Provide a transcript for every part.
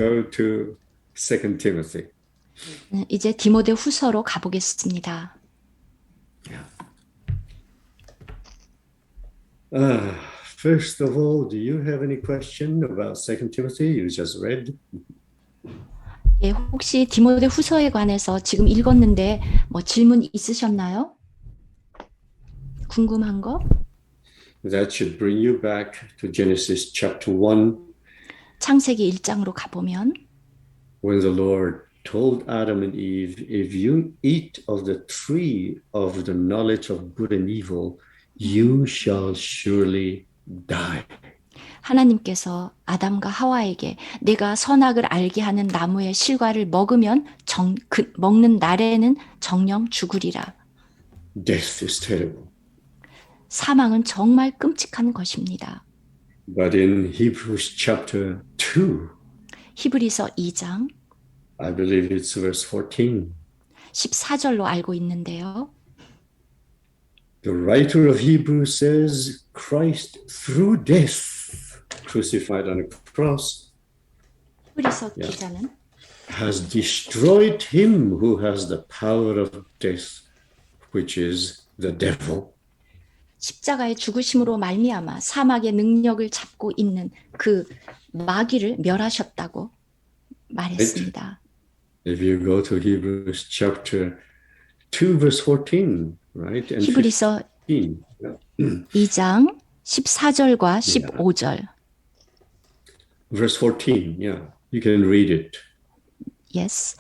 go to Second Timothy. 이제 디모데 후서로 가보겠습니다. First of all, do you have any question about Second Timothy you just read? 예, 혹시 디모데 후서에 관해서 지금 읽었는데 뭐 질문 있으셨나요? 궁금한 거? That should bring you back to Genesis chapter 1, 창세기 1장으로 가보면 when the Lord told Adam and Eve, if you eat of the tree of the knowledge of good and evil, you shall surely die. 하나님께서 아담과 하와에게 내가 선악을 알게 하는 나무의 실과를 먹으면 먹는 날에는 정령 죽으리라. Death is terrible. 사망은 정말 끔찍한 것입니다. But in Hebrews chapter 2, 히브리서 2장 I believe it's verse 14, 14절로 알고 있는데요. the writer of Hebrews says, Christ through death, crucified on a cross, 히브리서 기자는 has destroyed him who has the power of death, which is the devil. 십자가의 죽으심으로 말미암아 사막의 능력을 잡고 있는 그 마귀를 멸하셨다고 말했습니다. If you go to Hebrews chapter 2, verse 14, right? And 히브리서 15. 2장 14절과 15절. Verse 14, yeah, you can read it. Yes.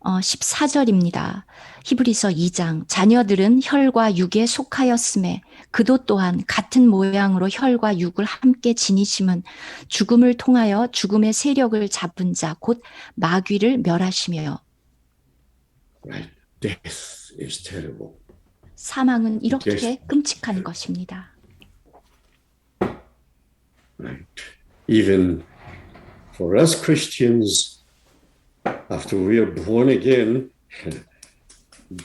14절입니다. 히브리서 2장 자녀들은 혈과 육에 속하였음에 그도 또한 같은 모양으로 혈과 육을 함께 지니심은 죽음을 통하여 죽음의 세력을 잡은 자 곧 마귀를 멸하시며 Right. Death is terrible. 사망은 이렇게 끔찍한 것입니다. Right. Even for us Christians, after we are born again,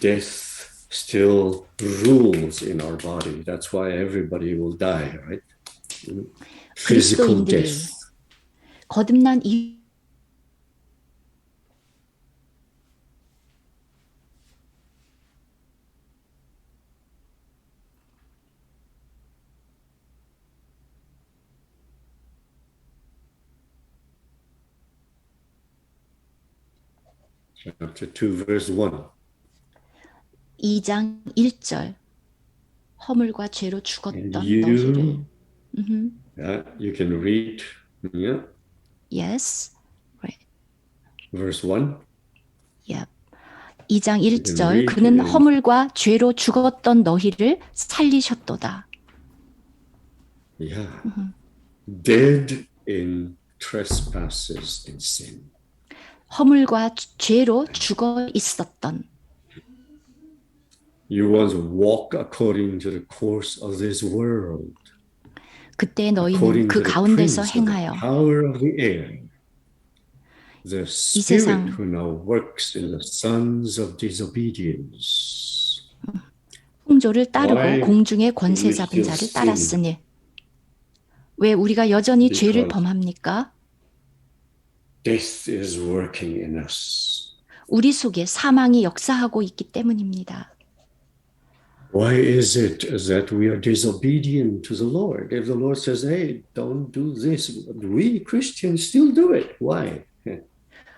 death still rules in our body. That's why everybody will die, right? Physical 그리스도인들이 death. 거듭난 이 Chapter 2, verse 1. 2장 1절 허물과 죄로 죽었던 And you, 너희를 you can read, yeah, Yes. Right. verse 1. Yep. 2장 1절 그는 허물과 죄로 죽었던 너희를 살리셨도다. Yeah. Dead in trespasses and sin. 허물과 죄로 죽어 있었던 You once walk according to the course of this world. 그때 너희는 according 그 to the 가운데서 prince of the 행하여 power of the air, the spirit who now works in the sons of disobedience. 풍조를 따르고 Why 공중의 권세 we 잡은 still 자를 따랐으니 왜 우리가 여전히 죄를 범합니까? Death is working in us. 우리 속에 사망이 역사하고 있기 때문입니다. Why is it that we are disobedient to the Lord? If the Lord says, hey, don't do this, we Christians still do it. Why?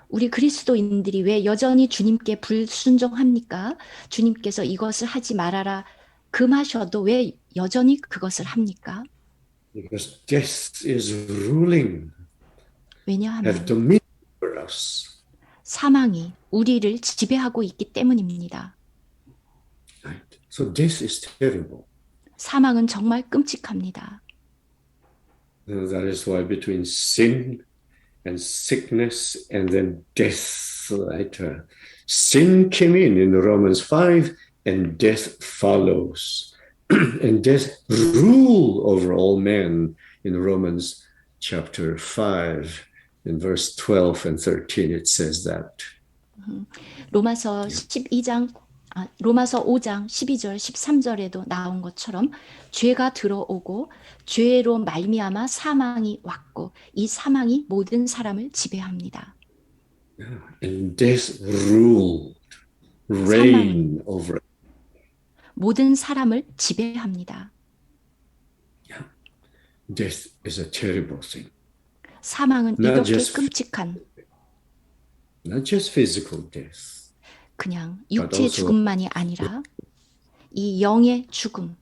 우리 그리스도인들이 왜 여전히 주님께 불순종합니까? 주님께서 이것을 하지 말아라 금하셔도 왜 여전히 그것을 합니까? Because death is ruling, 왜냐하면 have dominion over us. 사망이 우리를 지배하고 있기 때문입니다. Right? So death is terrible. 사망은 정말 끔찍합니다. That is why between sin and sickness and then death, right? Sin came in Romans 5 and death follows. And death rule over all men in Romans chapter 5 in verse 12 and 13 it says that. 로마서 5장 12절 13절에도 나온 것처럼 죄가 들어오고 죄로 말미암아 사망이 왔고 이 사망이 모든 사람을 지배합니다. And death ruled, 사망은 reigned over it. 모든 사람을 지배합니다. Death is a terrible thing. 사망은 Not 이렇게 just, 끔찍한 not just physical death, 그냥 but 육체의 also 죽음만이 아니라 이 영의 죽음.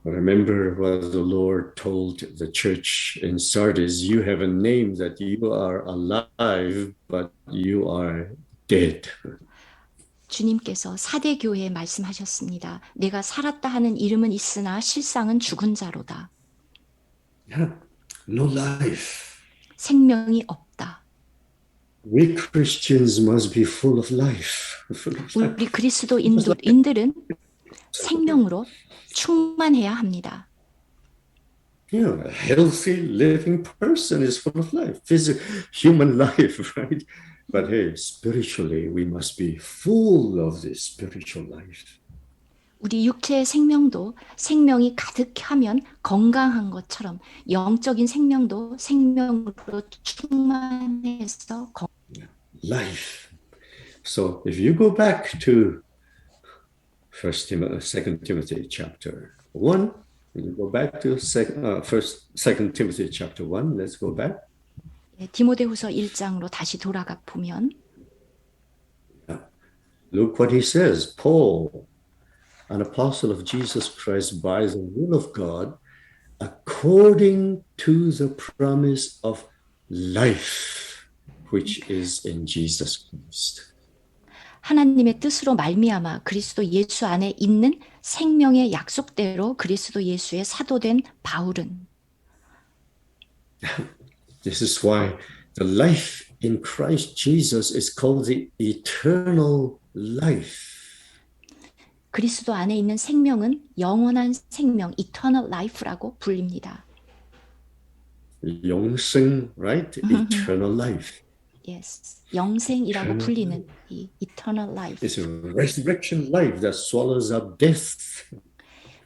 remember what the Lord told the church in Sardis, you have a name that you are alive, but you are dead. 주님께서 사대 교회에 말씀하셨습니다. 내가 살았다 하는 이름은 있으나 실상은 죽은 자로다. Yeah, no life. 생명이 없다. We Christians must be full of life. Full of life. 우리 그리스도인들은 생명으로 충만해야 합니다. Yeah, a healthy living person is full of life, physical, human life, right? But hey, spiritually, we must be full of this spiritual life. 우리 육체의 생명도 생명이 가득하면 건강한 것처럼 영적인 생명도 생명으로 충만해서 Life. So if you go back to Second Timothy chapter 1, you go back to Second Timothy chapter 1, let's go back. 디모데후서 1장으로 다시 돌아가 보면 Look what he says. Paul, an apostle of Jesus Christ by the will of God, according to the promise of life, which is in Jesus Christ. 하나님의 뜻으로 말미암아 그리스도 예수 안에 있는 생명의 약속대로 그리스도 예수의 사도된 바울은 This is why the life in Christ Jesus is called the eternal life. 그리스도 안에 있는 생명은 영원한 생명, eternal life라고 불립니다. 영생, right? Eternal life. Yes, 영생이라고 불리는 이 eternal life. It's a resurrection life that swallows up death.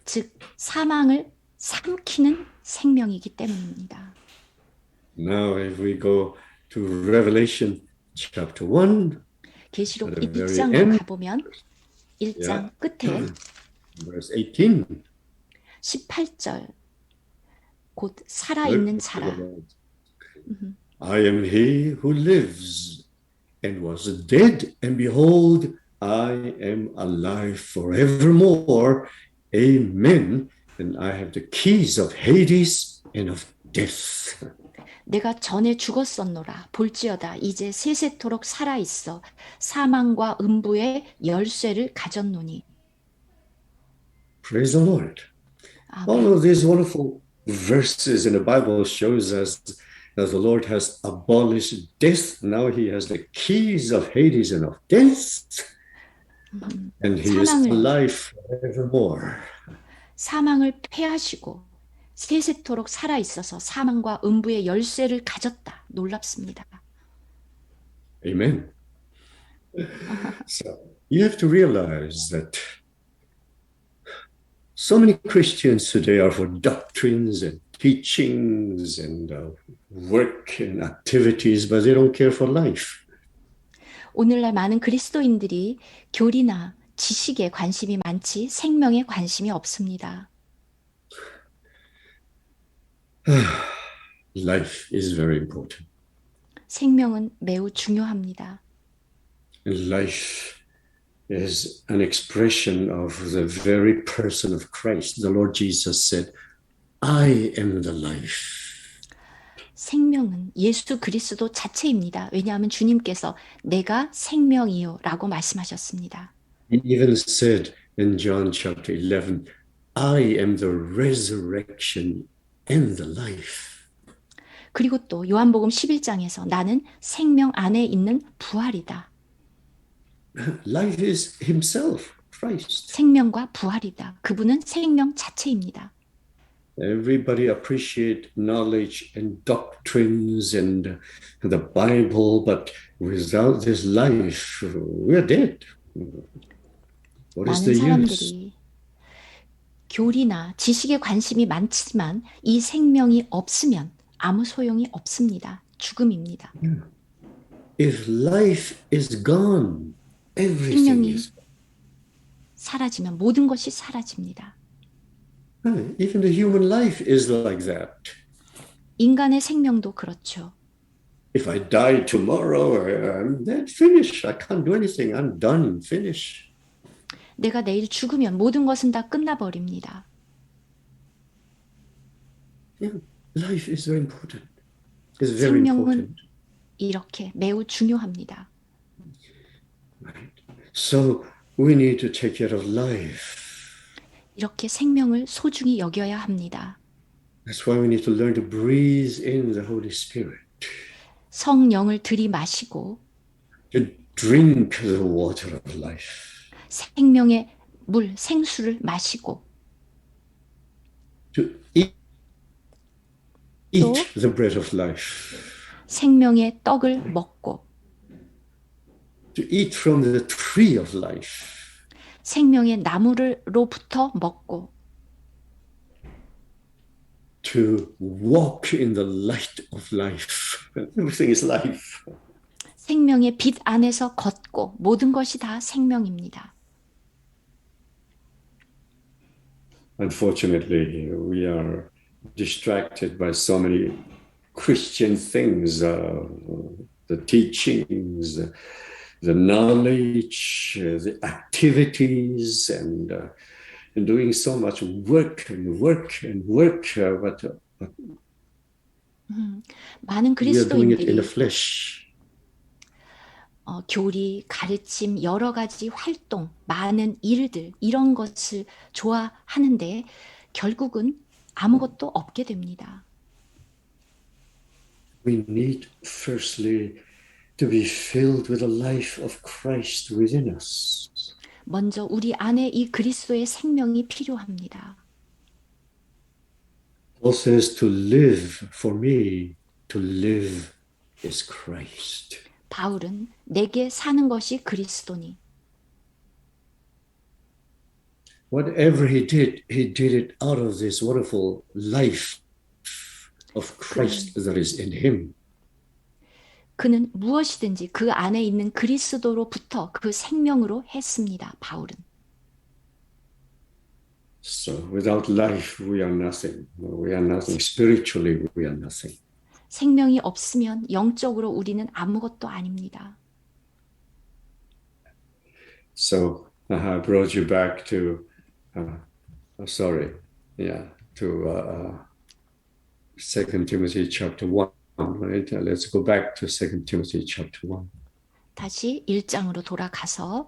즉 사망을 삼키는 생명이기 때문입니다. Now, if we go to Revelation chapter 1, 계시록 at the very 1장으로 end, 가보면 1장 끝에 verse 18. 18절 곧 살아있는 자라. I am he who lives and was dead, and behold, I am alive forevermore. Amen. And I have the keys of Hades and of death. 내가 전에 죽었었노라. 볼지어다. 이제 세세토록 살아있어. 사망과 음부의 열쇠를 가졌노니. Praise the Lord. All of these wonderful verses in the Bible shows us that the Lord has abolished death. Now he has the keys of Hades and of death. And he is alive forevermore. 사망을 패하시고 세세토록 살아있어서 사망과 음부의 열쇠를 가졌다. 놀랍습니다. Amen. So you have to realize that so many Christians today are for doctrines and teachings and work and activities, but they don't care for life. 오늘날 많은 그리스도인들이 교리나 지식에 관심이 많지 생명에 관심이 없습니다. Life is very important. 생명은 매우 중요합니다. Life is an expression of the very person of Christ. The Lord Jesus said, I am the life. 생명은 예수 그리스도 자체입니다. 왜냐하면 주님께서 내가 생명이요 라고 말씀하셨습니다. He even said in John chapter 11, I am the resurrection and the life. 그리고 또 요한복음 11장에서 나는 생명 안에 있는 부활이다. Life is himself, Christ. 생명과 부활이다. 그분은 생명 자체입니다. Everybody appreciate knowledge and doctrines and the Bible, but without this life, we're dead. What is the 많은 use? 사람들이 교리나 지식에 관심이 많지만 이 생명이 없으면 아무 소용이 없습니다. 죽음입니다. If life is gone, everything 생명이 is. 사라지면 모든 것이 사라집니다. Even the human life is like that. 인간의 생명도 그렇죠. If I die tomorrow, I'm dead, finish. I can't do anything. I'm done, finish. 내가 내일 죽으면 모든 것은 다 끝나버립니다. Yeah, life is very important. It's very 생명은 important. 이렇게 매우 중요합니다. Right? So we need to take care of life. 이렇게 생명을 소중히 여겨야 합니다. That's why we need to learn to breathe in the Holy Spirit. 성령을 들이마시고 To drink the water of life. 생명의 물, 생수를 마시고 To eat 또 the bread of life. 생명의 떡을 먹고 To eat from the tree of life. 생명의 나무로부터 먹고 To walk in the light of life. Everything is life. 생명의 빛 안에서 걷고 모든 것이 다 생명입니다. Unfortunately, we are distracted by so many Christian things, the teachings, the knowledge, the activities, and doing so much work and work and work, but 많은 we are doing it in 그리스도인들이 the flesh. 교리, 가르침, 여러 가지 활동, 많은 일들 이런 것을 좋아하는데 결국은 아무것도 없게 됩니다. We need firstly to be filled with the life of Christ within us. 먼저 우리 안에 이 그리스도의 생명이 필요합니다. Paul says to live for me, to live is Christ. 바울은 내게 사는 것이 그리스도니 Whatever he did it out of this wonderful life of Christ that is in him. 그는 무엇이든지 그 안에 있는 그리스도로부터 그 생명으로 했습니다. 바울은. So without life, we are nothing. We are nothing. Spiritually, we are nothing. 생명이 없으면 영적으로 우리는 아무것도 아닙니다. So I brought you back to, to 2 Timothy chapter 1. Right? Let's go back to 2 Timothy chapter 1. 다시 1장으로 돌아가서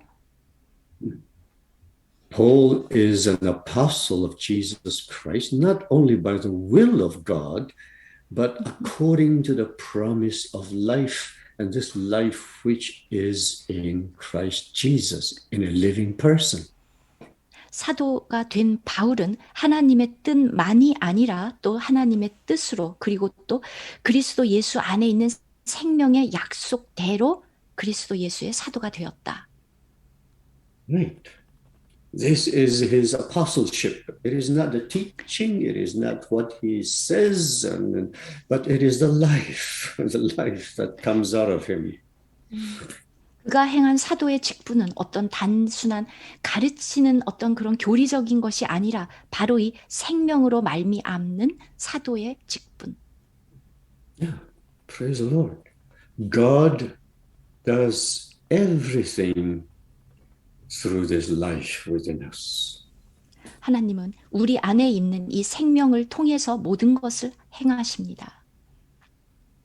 Paul is an apostle of Jesus Christ, not only by the will of God, but according to the promise of life, and this life which is in Christ Jesus, in a living person. 사도가 된 바울은 하나님의 뜻만이 아니라 또 하나님의 뜻으로 그리고 또 그리스도 예수 안에 있는 생명의 약속대로 그리스도 예수의 사도가 되었다. Right. This is his apostleship. It is not the teaching, it is not what he says, but it is the life that comes out of him. 그가 행한 사도의 직분은 어떤 단순한 가르치는 어떤 그런 교리적인 것이 아니라 바로 이 생명으로 말미암는 사도의 직분. Yeah, praise the Lord. God does everything through this life within us. 하나님은 우리 안에 있는 이 생명을 통해서 모든 것을 행하십니다.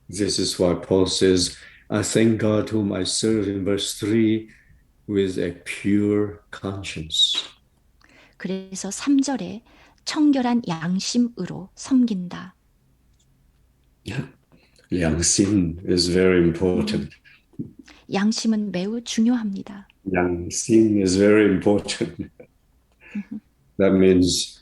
This is why Paul says, I thank God whom I serve in verse 3 with a pure conscience. 그래서 3절에 청결한 양심으로 섬긴다. Yeah. 양심 is very important. 양심은 매우 중요합니다. 양심 is very important. That means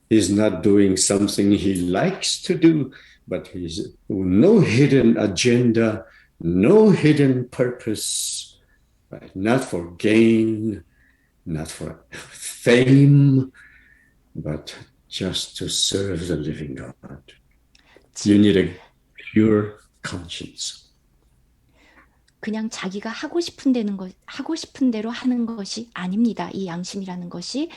he's not doing something he likes to do, but he's no hidden agenda, no hidden purpose, right? Not for gain, not for fame, but just to serve the living God. You need a pure conscience. 그냥 자기가 하고 싶은 하고 싶은 대로 하는 것이 아닙니다. 이 양심이라는 것이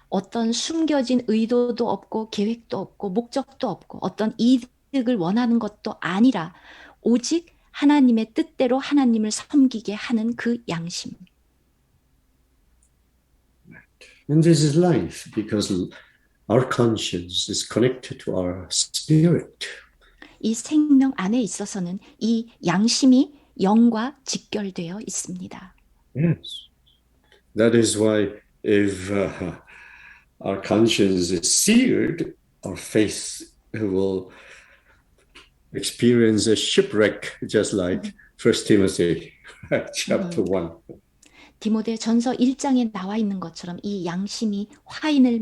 어떤 숨겨진 의도도 없고 계획도 없고 목적도 없고 어떤 이득을 원하는 것도 아니라 오직 하나님의 뜻대로 하나님을 섬기게 하는 그 양심. And this is life because our conscience is connected to our spirit. 이 생명 안에 있어서는 이 양심이 영과 직결되어 있습니다. Yes. That is why if our conscience is seared, our faith will experience a shipwreck, just like 1 Timothy chapter 1. 디모데 전서 1장에 나와 있는 것처럼 이 양심이 화인을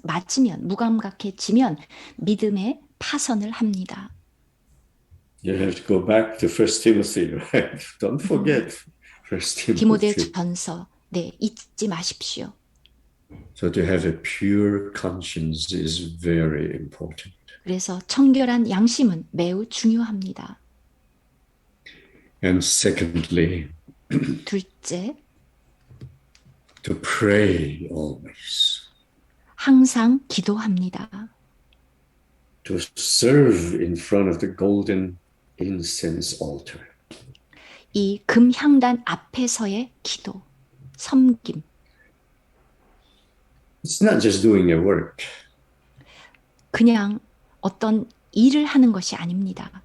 맞으면 무감각해지면 믿음의 파선을 합니다. You have to go back to 1 Timothy, right? Don't forget 1 디모데 Timothy. 전서, 네, 잊지 마십시오. So to have a pure conscience is very important. 그래서 청결한 양심은 매우 중요합니다. And secondly, 둘째, to pray always. 항상 기도합니다. To serve in front of the golden incense altar. 이 금향단 앞에서의 기도, 섬김. It's not just doing a work. 그냥 어떤 일을 하는 것이 아닙니다.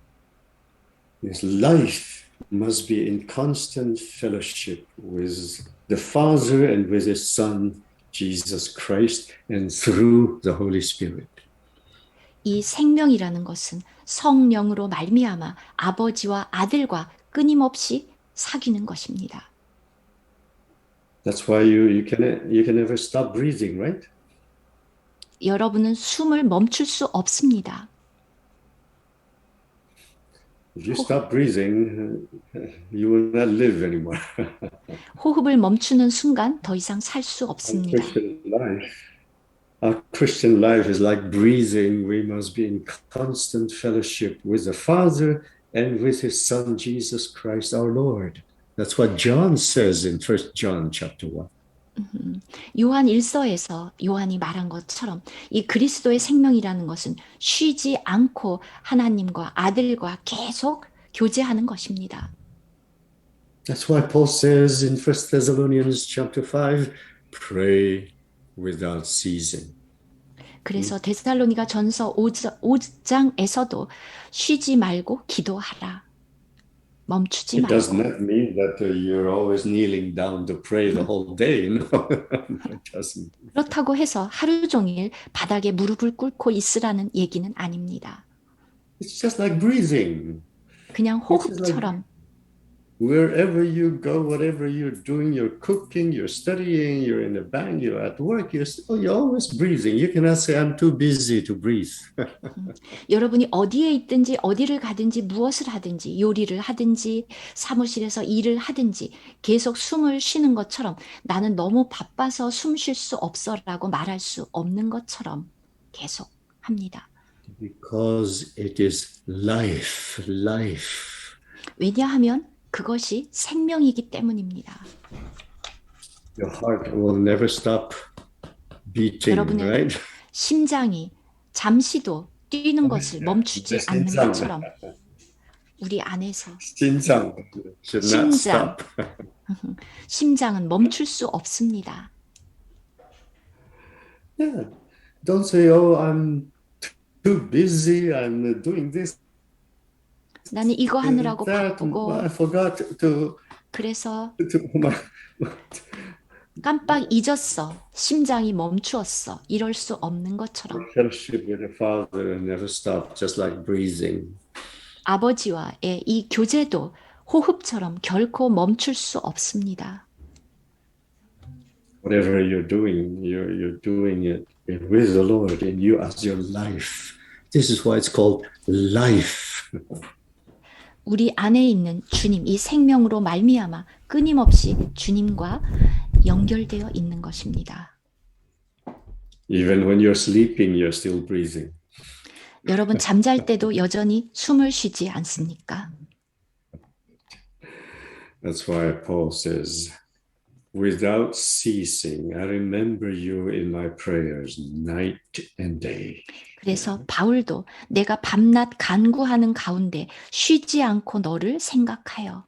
His life must be in constant fellowship with the Father and with His Son, Jesus Christ, and through the Holy Spirit. 이 생명이라는 것은 성령으로 말미암아 아버지와 아들과 끊임없이 사귀는 것입니다. That's why you can never stop breathing, right? 여러분은 숨을 멈출 수 없습니다. If you stop breathing, you will not live anymore. 호흡을 멈추는 순간 더 이상 살 수 없습니다. Our Christian life is like breathing. We must be in constant fellowship with the Father and with His Son, Jesus Christ, our Lord. That's what John says in 1 John chapter 1. 요한 1서에서 요한이 말한 것처럼 이 그리스도의 생명이라는 것은 쉬지 않고 하나님과 아들과 계속 교제하는 것입니다. That's why Paul says in 1 Thessalonians chapter 5, pray without ceasing. 그래서 데살로니가 전서 5장에서도 쉬지 말고 기도하라. 멈추지 It does 말고. not mean that you're always kneeling down to pray the whole day. No, it doesn't. 그렇다고 해서 하루 종일 바닥에 무릎을 꿇고 있으라는 얘기는 아닙니다. It's just like breathing. 그냥 호흡처럼 Wherever you go, whatever you're doing, you're cooking, you're studying, you're in the bank, you're at work, you're always breathing. You cannot say, I'm too busy to breathe. 여러분이 어디에 있든지 어디를 가든지 무엇을 하든지 요리를 하든지 사무실에서 일을 하든지 계속 숨을 쉬는 것처럼 나는 너무 바빠서 숨 쉴 수 없어라고 말할 수 없는 것처럼 계속 합니다. Because it is life. 왜냐하면 그것이 생명이기 때문입니다. Your heart will never stop beating, 여러분의 right? 심장이 잠시도 뛰는 것을 멈추지 않는 것처럼 우리 안에서 심장 should not 심장. stop. 심장은 멈출 수 없습니다. Yeah. Don't say, oh, I'm too busy, I'm doing this. 나는 이거 하느라고 that, 바쁘고 I forgot to 그래서 my, 깜빡 잊었어. 심장이 멈추었어. 이럴 수 없는 것처럼 fellowship with the Father and never stop, just like breathing. 아버지와의 이 교제도 호흡처럼 결코 멈출 수 없습니다. Whatever you're doing it with the Lord and you as your life. This is why it's called life. 우리 안에 있는 주님, 이 생명으로 말미암아 끊임없이 주님과 연결되어 있는 것입니다. Even when you're sleeping, you're still breathing. 여러분 잠잘 때도 여전히 숨을 쉬지 않습니까? That's why Paul says, without ceasing, I remember you in my prayers night and day. 그래서 바울도 내가 밤낮 간구하는 가운데 쉬지 않고 너를 생각하여.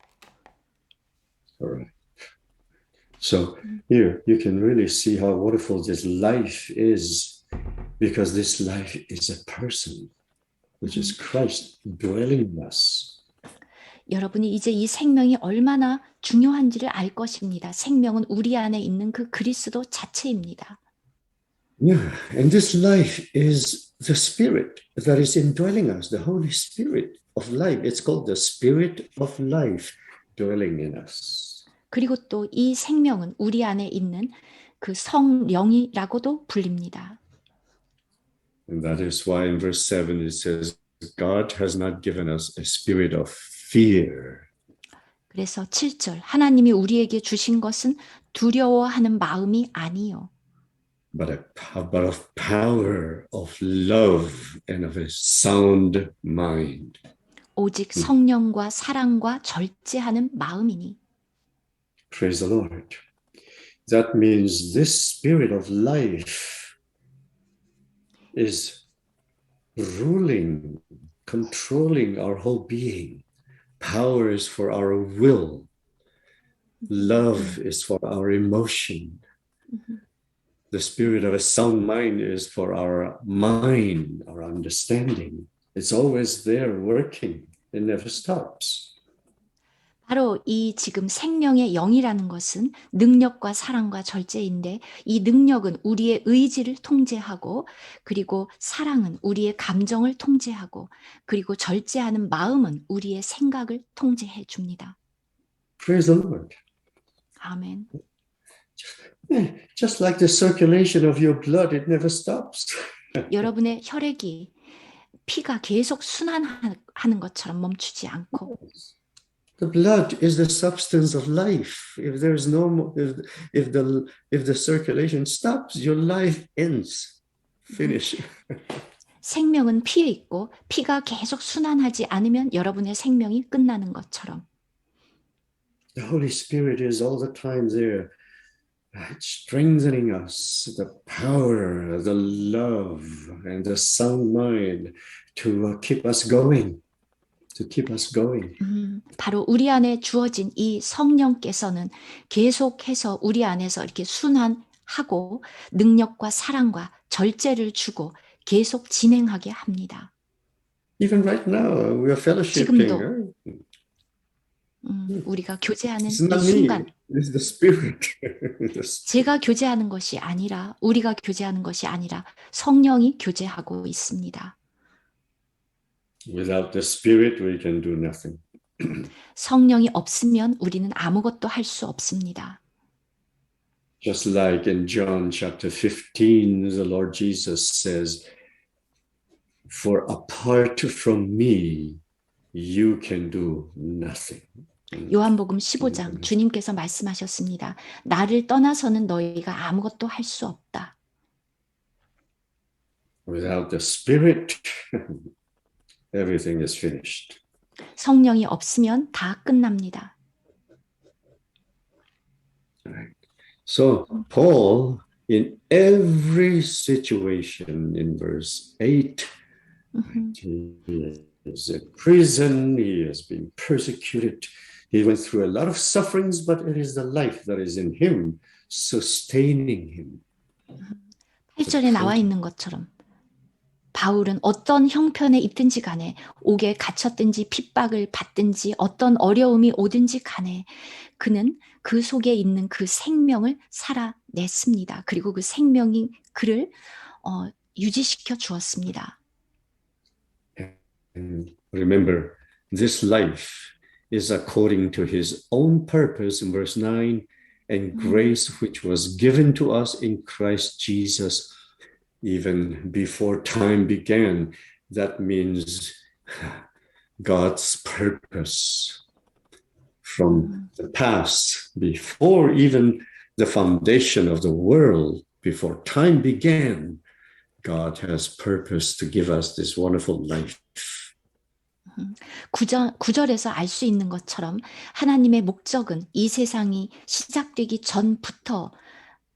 All right. So here you can really see how wonderful this life is, because this life is a person, which is Christ dwelling in us. 여러분이 이제 이 생명이 얼마나 중요한지를 알 것입니다. 생명은 우리 안에 있는 그 그리스도 자체입니다. Yeah, and this life is the Spirit that is indwelling us, the Holy Spirit of life. It's called the Spirit of life dwelling in us. 그리고 또 이 생명은 우리 안에 있는 그 성령이라고도 불립니다. And that is why in verse 7 it says, God has not given us a spirit of fear. 그래서 7절 하나님이 우리에게 주신 것은 두려워하는 마음이 아니요. But of power, of love, and of a sound mind. 오직 성령과 사랑과 절제하는 마음이니. Praise the Lord. That means this spirit of life is ruling, controlling our whole being. Power is for our will. Love is for our emotion. The spirit of a sound mind is for our mind, our understanding. It's always there working. It never stops. 바로 이 지금 생명의 영이라는 것은 능력과 사랑과 절제인데 이 능력은 우리의 의지를 통제하고 그리고 사랑은 우리의 감정을 통제하고 그리고 절제하는 마음은 우리의 생각을 통제해 줍니다. Praise the Lord. 아멘. Just like the circulation of your blood, it never stops. 여러분의 혈액이 피가 계속 순환하는 것처럼 멈추지 않고 The blood is the substance of life. If there's no more, if the circulation stops, your life ends. Finish. 생명은 피에 있고 피가 계속 순환하지 않으면 여러분의 생명이 끝나는 것처럼 The Holy Spirit is all the time there, strengthening us, the power, the love, and the sound mind to keep us going. To keep us going. 바로 우리 안에 주어진 이 성령께서는 계속해서 우리 안에서 이렇게 순환하고 능력과 사랑과 절제를 주고 계속 진행하게 합니다. Even right now, we are fellowshipping. 우리가 교제하는 이 It's not me. 순간 It's the Spirit. 제가 교제하는 것이 아니라 우리가 교제하는 것이 아니라 성령이 교제하고 있습니다. Without the Spirit, we can do nothing. 성령이 없으면 우리는 아무것도 할 수 없습니다. Just like in John chapter 15, the Lord Jesus says, "For apart from me, you can do nothing." 요한복음 15장 주님께서 말씀하셨습니다. 나를 떠나서는 너희가 아무것도 할 수 없다. Without the Spirit, everything is finished. 성령이 없으면 다 끝납니다. Right. So Paul, in every situation, in verse 8, he is in prison, he has been persecuted, he went through a lot of sufferings, but it is the life that is in him, sustaining him. 8절에 나와 있는 것처럼 바울은 어떤 형편에 있든지 간에 옥에 갇혔든지 핍박을 받든지 어떤 어려움이 오든지 간에 그는 그 속에 있는 그 생명을 살아냈습니다. 그리고 그 생명이 그를 유지시켜 주었습니다. And remember, this life is according to his own purpose in verse 9 and grace which was given to us in Christ Jesus even before time began. That means God's purpose from the past, before even the foundation of the world, before time began, God has purpose to give us this wonderful life. 구절에서 알 수 있는 것처럼 하나님의 목적은 이 세상이 시작되기 전부터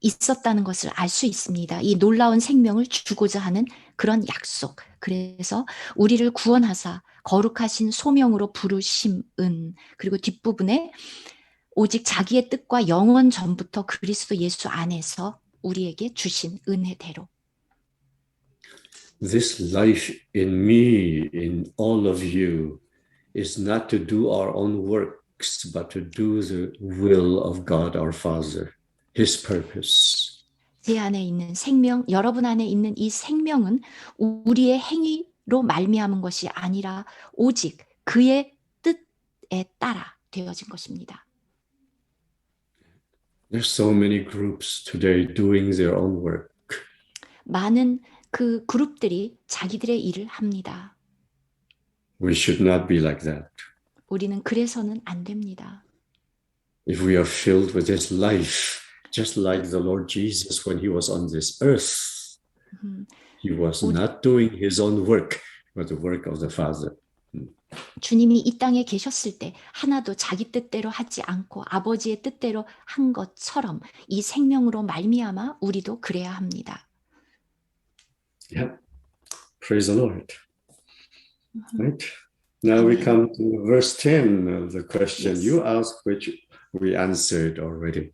있었다는 것을 알 수 있습니다. 이 놀라운 생명을 주고자 하는 그런 약속. 그래서 우리를 구원하사 거룩하신 소명으로 부르심은, 그리고 뒷부분에 오직 자기의 뜻과 영원 전부터 그리스도 예수 안에서 우리에게 주신 은혜대로. This life in me, in all of you, is not to do our own works, but to do the will of God our Father, His purpose. 제 안에 있는 생명, 여러분 안에 있는 이 생명은 우리의 행위로 말미암은 것이 아니라 오직 그의 뜻에 따라 되어진 것입니다. There's so many groups today doing their own work. 많은 그 그룹들이 자기들의 일을 합니다. We should not be like that. 우리는 그래서는 안 됩니다. If we are filled with His life, just like the Lord Jesus when He was on this earth, He was not doing His own work, but the work of the Father. 주님이 이 땅에 계셨을 때 하나도 자기 뜻대로 하지 않고 아버지의 뜻대로 한 것처럼 이 생명으로 말미암아 우리도 그래야 합니다. Yeah. Praise the Lord. Right? Now we come to verse 10 of the question you asked, which we answered already.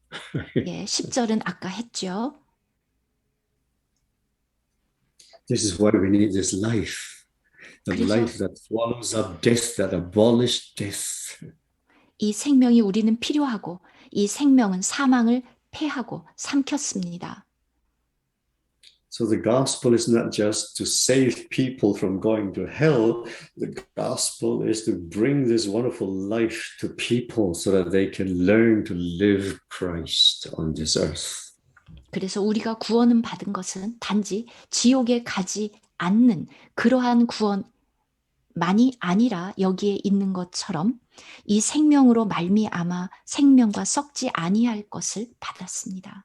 예, 10절은 아까 했죠. This is why we need this life. The life that swallows up death, that abolished death. 이 생명이 우리는 필요하고 이 생명은 사망을 패하고 삼켰습니다. So the gospel is not just to save people from going to hell. The gospel is to bring this wonderful life to people so that they can learn to live Christ on this earth. 그래서 우리가 구원은 받은 것은 단지 지옥에 가지 않는 그러한 구원만이 아니라 여기에 있는 것처럼 이 생명으로 말미암아 생명과 썩지 아니할 것을 받았습니다.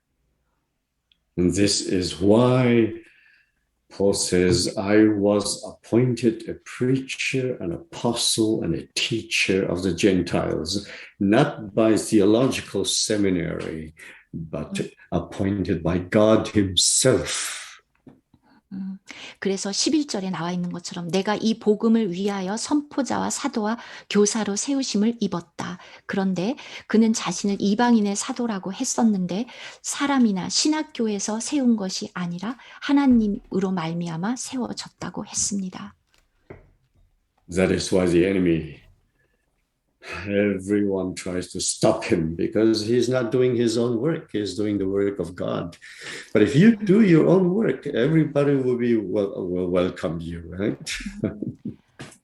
And this is why Paul says, I was appointed a preacher, an apostle, and a teacher of the Gentiles, not by theological seminary, but appointed by God Himself. 그래서 11절에 나와 있는 것처럼 내가 이 복음을 위하여 선포자와 사도와 교사로 세우심을 입었다. 그런데 그는 자신을 이방인의 사도라고 했었는데 사람이나 신학교에서 세운 것이 아니라 하나님으로 말미암아 세워졌다고 했습니다. That is why the enemy, everyone tries to stop him because he's not doing his own work. He's doing the work of God. But if you do your own work, everybody will welcome you, right?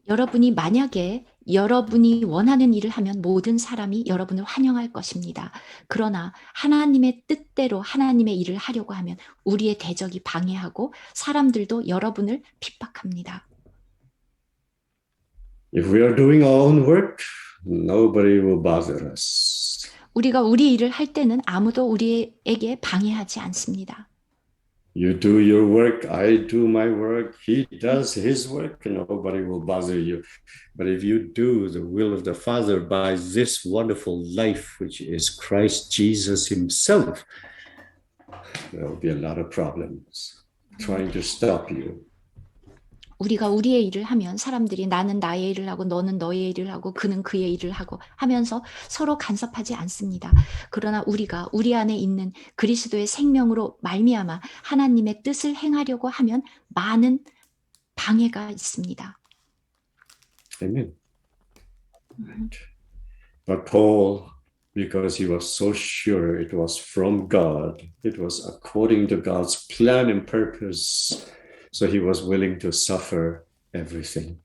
여러분이 만약에 여러분이 원하는 일을 하면 모든 사람이 여러분을 환영할 것입니다. 그러나 하나님의 뜻대로 하나님의 일을 하려고 하면 우리의 대적이 방해하고 사람들도 여러분을 핍박합니다. If we are doing our own work, nobody will bother us. 우리가 우리 일을 할 때는 아무도 우리에게 방해하지 않습니다. You do your work, I do my work, he does his work, and nobody will bother you. But if you do the will of the Father by this wonderful life, which is Christ Jesus Himself, there will be a lot of problems trying to stop you. 우리가 우리의 일을 하면 사람들이 나는 나의 일을 하고 너는 너의 일을 하고 그는 그의 일을 하고 하면서 서로 간섭하지 않습니다. 그러나 우리가 우리 안에 있는 그리스도의 생명으로 말미암아 하나님의 뜻을 행하려고 하면 많은 방해가 있습니다. Amen. Right. But Paul, because he was so sure it was from God, it was according to God's plan and purpose, so he was willing to suffer everything.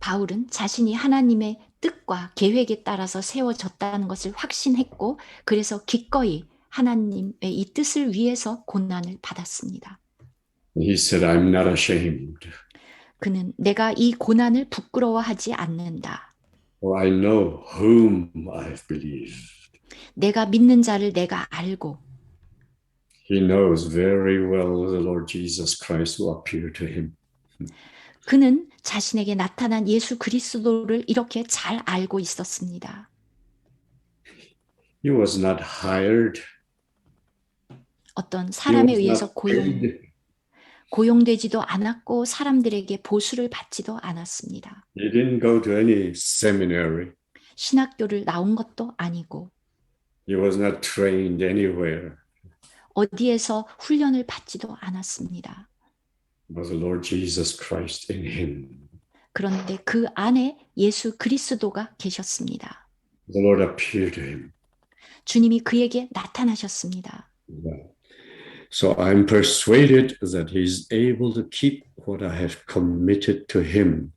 바울은 자신이 하나님의 뜻과 계획에 따라서 세워졌다는 것을 확신했고 그래서 기꺼이 하나님의 이 뜻을 위해서 고난을 받았습니다. He said, I'm not ashamed. 그는 내가 이 고난을 부끄러워하지 않는다. For I know whom I believe. 내가 믿는 자를 내가 알고 He knows very well the Lord Jesus Christ who appeared to him. 그는 자신에게 나타난 예수 그리스도를 이렇게 잘 알고 있었습니다. He was not hired. 어떤 He 사람에 was 의해서 not paid. 고용되지도 않았고 사람들에게 보수를 받지도 않았습니다. He didn't go to any seminary. 신학교를 나온 것도 아니고 He was not trained anywhere. 어디에서 훈련을 받지도 않았습니다. It was the Lord Jesus Christ in him. 그런데 그 안에 예수 그리스도가 계셨습니다. The Lord appeared to him. 주님이 그에게 나타나셨습니다. So I'm persuaded that he's able to keep what I have committed to him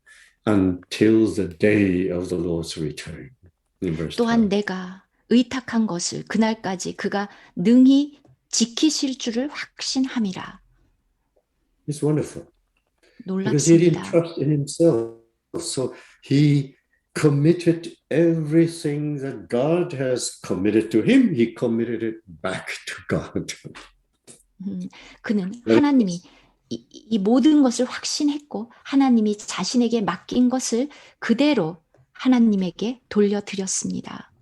until the day of the Lord's return. In verse 또한 12. 내가 의탁한 것을 그날까지 그가 능히 지키실 줄을 확신함이라. It's wonderful. Because he didn't 놀랍습니다. trust in himself. So he committed everything that God has committed to him. He committed it back to God. 그는 하나님이 이 모든 것을 확신했고 하나님이 자신에게 맡긴 것을 그대로 하나님에게 돌려드렸습니다.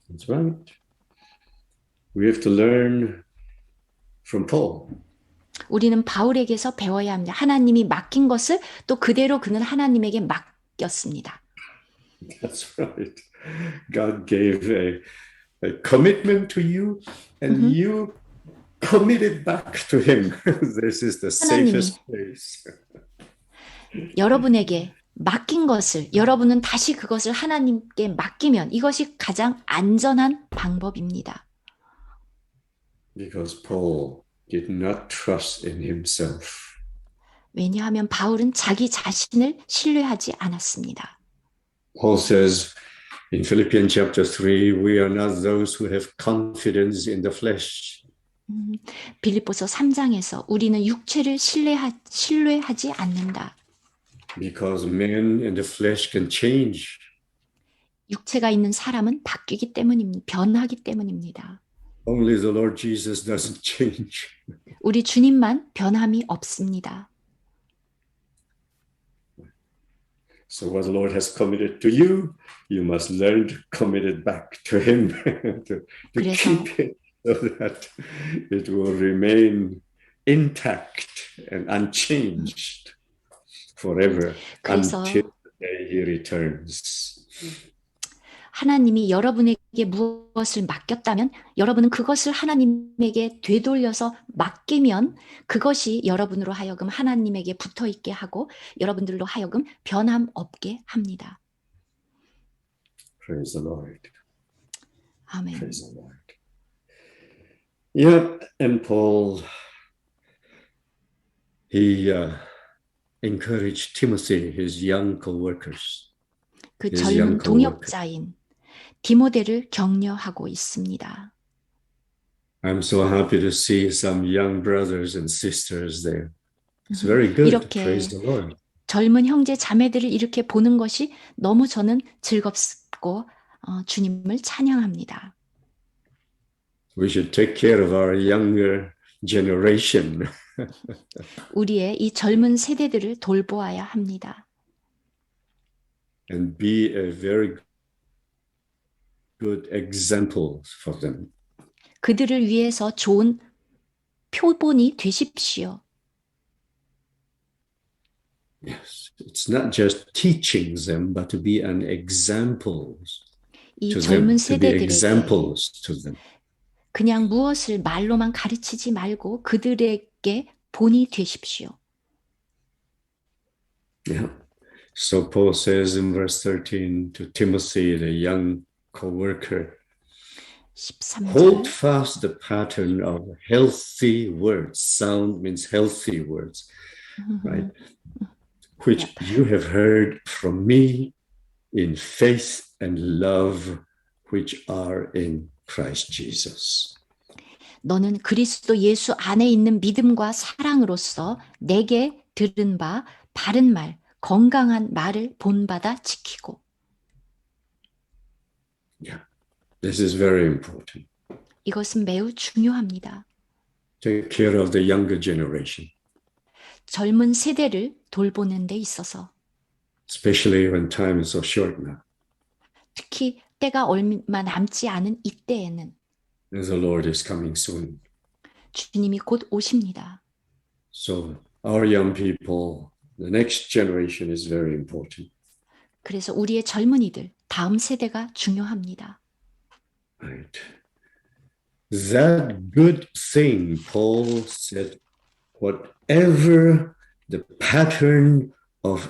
That's right. We have to learn from Paul. 우리는 바울에게서 배워야 합니다. 하나님이 맡긴 것을 또 그대로 그는 하나님에게 맡겼습니다. That's right. God gave a commitment to you, and you committed back to him. This is the safest place. 여러분에게 맡긴 것을 여러분은 다시 그것을 하나님께 맡기면 이것이 가장 안전한 방법입니다. Because Paul did not trust in himself. 왜냐하면 바울은 자기 자신을 신뢰하지 않았습니다. Paul says in Philippians chapter 3, we are not those who have confidence in the flesh. 빌립보서 3장에서 우리는 육체를 신뢰하지 않는다. Because men and the flesh can change. 육체가 있는 사람은 바뀌기 때문입니다. 변하기 때문입니다. Only the Lord Jesus doesn't change. 우리 주님만 변함이 없습니다. So what the Lord has committed to you, you must learn to commit it back to Him, to keep it so that it will remain intact and unchanged forever until the day He returns. 하나님이 여러분에게 무엇을 맡겼다면 여러분은 그것을 하나님에게 되돌려서 맡기면 그것이 여러분으로 하여금 하나님에게 붙어있게 하고 여러분들로 하여금 변함 없게 합니다. Praise the Lord. 아멘. Praise the Lord. Yeah, and Paul, he encouraged Timothy, his young co-workers. 그 젊은 동역자인 디모데를 격려하고 있습니다. I'm so happy to see some young brothers and sisters there. It's very good. 이렇게 Praise the Lord. 젊은 형제 자매들을 이렇게 보는 것이 너무 저는 즐겁고 주님을 찬양합니다. We should take care of our younger generation. 우리의 이 젊은 세대들을 돌보아야 합니다. And be a very good example for them. 그들을 위해서 좋은 표본이 되십시오. Yes, it's not just teaching them, but to be an example 이 to 젊은 them, to be 세대들에게 examples to them. 그냥 무엇을 말로만 가르치지 말고 그들에게 본이 되십시오. Yeah. So Paul says in verse 13 to Timothy, the young co-worker, 13절 hold fast the pattern of healthy words. Sound means healthy words, right? Which you have heard from me in faith and love, which are in Christ Jesus. 너는 그리스도 예수 안에 있는 믿음과 사랑으로서 내게 들은 바 바른 말, 건강한 말을 본받아 지키고. Yeah, this is very important. 이것은 매우 중요합니다. Take care of the younger generation. 젊은 세대를 돌보는 데 있어서 especially when time is so short now. 특히 때가 얼마 남지 않은 이때에는 And the Lord is coming soon. 주님이 곧 오십니다. So our young people, the next generation is very important. 그래서 우리의 젊은이들, 다음 세대가 중요합니다. Right. That good thing, Paul said, whatever the pattern of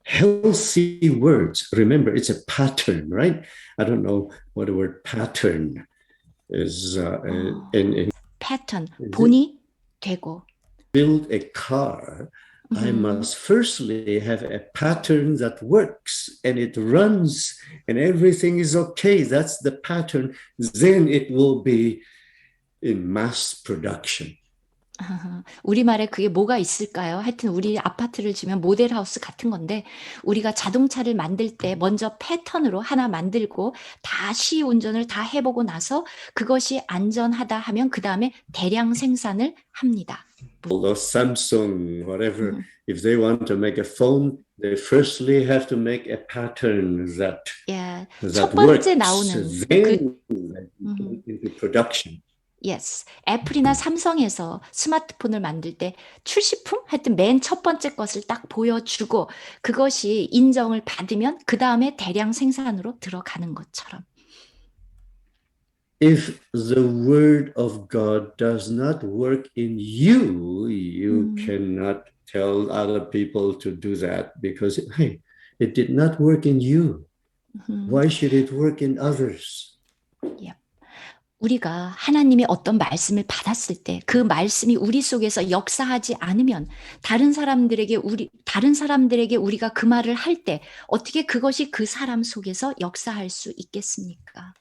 healthy words, remember it's a pattern, right? I don't know what the word pattern is in 패턴, 본이 되고 build a car, I must firstly have a pattern that works and it runs and everything is okay. That's the pattern. Then it will be in mass production. 우리말에 그게 뭐가 있을까요? 하여튼 우리 아파트를 지면 모델하우스 같은 건데 우리가 자동차를 만들 때 먼저 패턴으로 하나 만들고 다 시운전을 다 해보고 나서 그것이 안전하다 하면 그 다음에 대량 생산을 합니다. Or Samsung, whatever, if they want to make a phone, they firstly have to make a pattern that 첫 번째 works. 나오는 Then into production. Yes. 애플이나 삼성에서 스마트폰을 만들 때 출시품? 하여튼 맨 첫 번째 것을 딱 보여주고 그것이 인정을 받으면 그 다음에 대량 생산으로 들어가는 것처럼. If the word of God does not work in you, you cannot tell other people to do that because, hey, it did not work in you. Why should it work in others? Yep. 우리가 하나님의 어떤 말씀을 받았을 때 그 말씀이 우리 속에서 역사하지 않으면 다른 사람들에게 우리가 그 말을 할 때 어떻게 그것이 그 사람 속에서 역사할 수 있겠습니까?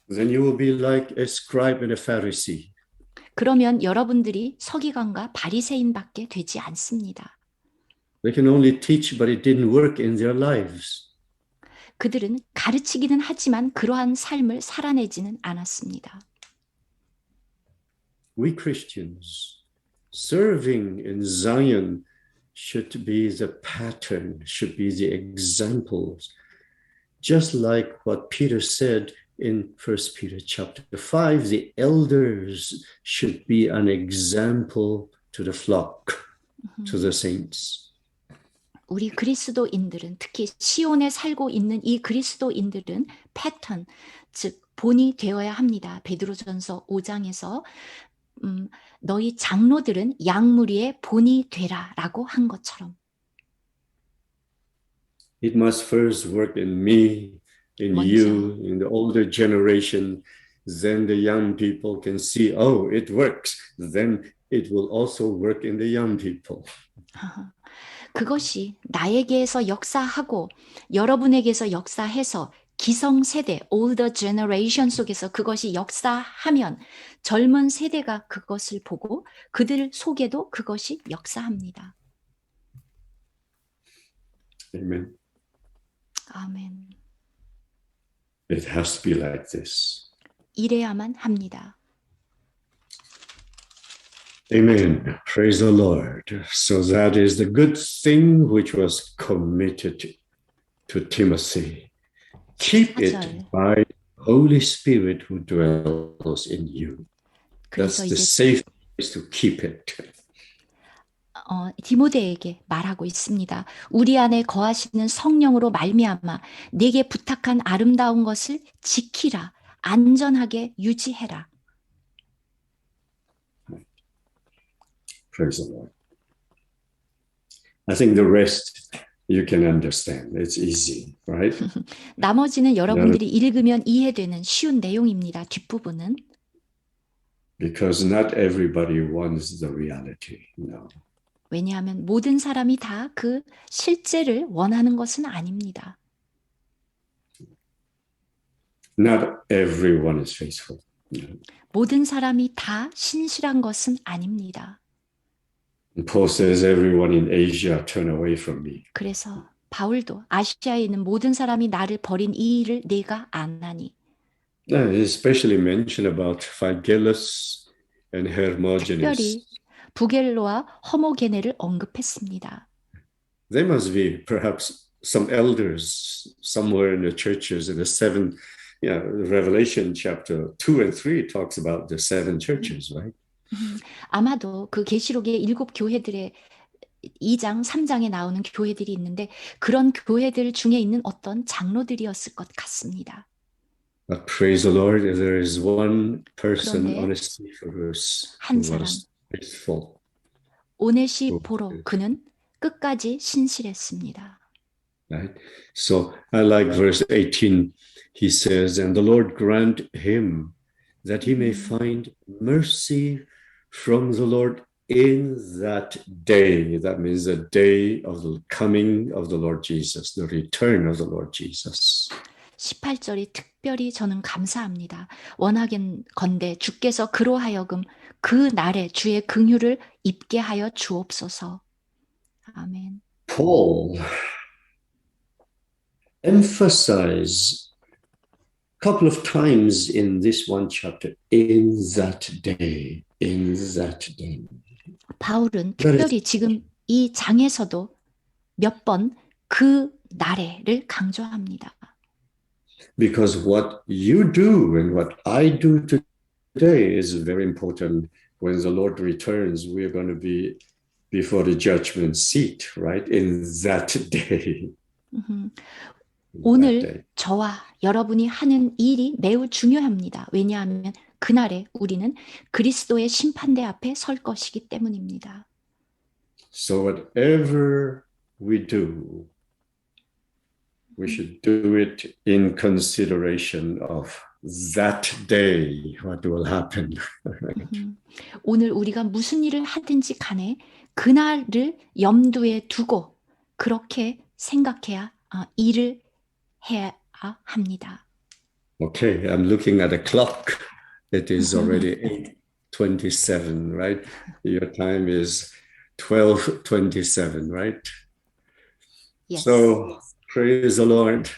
Then you will be like a scribe and a Pharisee. 그러면 여러분들이 서기관과 바리새인밖에 되지 않습니다. They can only teach, but it didn't work in their lives. 그들은 가르치기는 하지만 그러한 삶을 살아내지는 않았습니다. We Christians serving in Zion should be the pattern, should be the examples. Just like what Peter said in 1 Peter chapter 5, the elders should be an example to the flock, to the saints. 우리 그리스도인들은 특히 시온에 살고 있는 이 그리스도인들은 패턴, 즉 본이 되어야 합니다. 베드로전서 5장에서 너희 장로들은 양무리의 본이 되라라고 한 것처럼. It must first work in me, in you, in the older generation. Then the young people can see, oh, it works. Then it will also work in the young people. 그것이 나에게서 역사하고 여러분에게서 역사해서 기성세대, older generation 속에서 그것이 역사하면 젊은 세대가 그것을 보고 그들 속에도 그것이 역사합니다. Amen. 아멘. It has to be like this. 이래야만 합니다. Amen. Praise the Lord. So that is the good thing which was committed to Timothy. Keep it by the Holy Spirit who dwells in you. That's the safe place to keep it. 디모데에게 말하고 있습니다. 우리 안에 거하시는 성령으로 말미암아 내게 부탁한 아름다운 것을 지키라. 안전하게 유지해라. Praise the Lord. I think the rest you can understand. It's easy, right? 나머지는 여러분들이 읽으면 이해되는 쉬운 내용입니다. 뒷부분은. Because not everybody wants the reality. No. 왜냐하면 모든 사람이 다 그 실제를 원하는 것은 아닙니다. Not everyone is faithful. No. 모든 사람이 다 신실한 것은 아닙니다. Paul says, everyone in Asia turn away from me. 그래서 바울도 아시아에 있는 모든 사람이 나를 버린 이 일을 내가 아나니. Especially mention about Phygellus and Hermogenes. 특별히 부겔로와 허모게네를 언급했습니다. There must be perhaps some elders somewhere in the churches in the seven, Revelation chapter 2 and 3 talks about the seven churches, right? 아마도 그 계시록의 7교회들의 2장, 3장에 나오는 교회들이 있는데 그런 교회들 중에 있는 어떤 장로들이었을 것 같습니다. But praise the Lord, there is one person 그런데 on Onesiphorus 한 who 사람, was faithful. 오네시포로 그는 끝까지 신실했습니다. Right? So I like verse 18. He says, and the Lord grant him that he may find mercy from the Lord in that day. That means the day of the coming of the Lord Jesus, the return of the Lord Jesus. 18절이 특별히 저는 감사합니다. 원하건대 주께서 그로 하여금 그 날에 주의 긍휼을 입게 하여 주옵소서. 아멘. Paul emphasized a couple of times in this one chapter, in that day, in that day. 바울은 특별히 지금 이 장에서도 몇 번 그 날에를 강조합니다. Because what you do and what I do today is very important. When the Lord returns, we are going to be before the judgment seat, right? In that day. 오늘 저와 여러분이 하는 일이 매우 중요합니다. 왜냐하면 그날에 우리는 그리스도의 심판대 앞에 설 것이기 때문입니다. So whatever we do, we should do it in consideration of that day, what will happen. 오늘 우리가 무슨 일을 하든지 간에 그날을 염두에 두고 그렇게 생각해야 일을 해야 합니다. Okay, I'm looking at a clock. It is already 8:27, right? Your time is 12:27, right? Yes. So praise the Lord.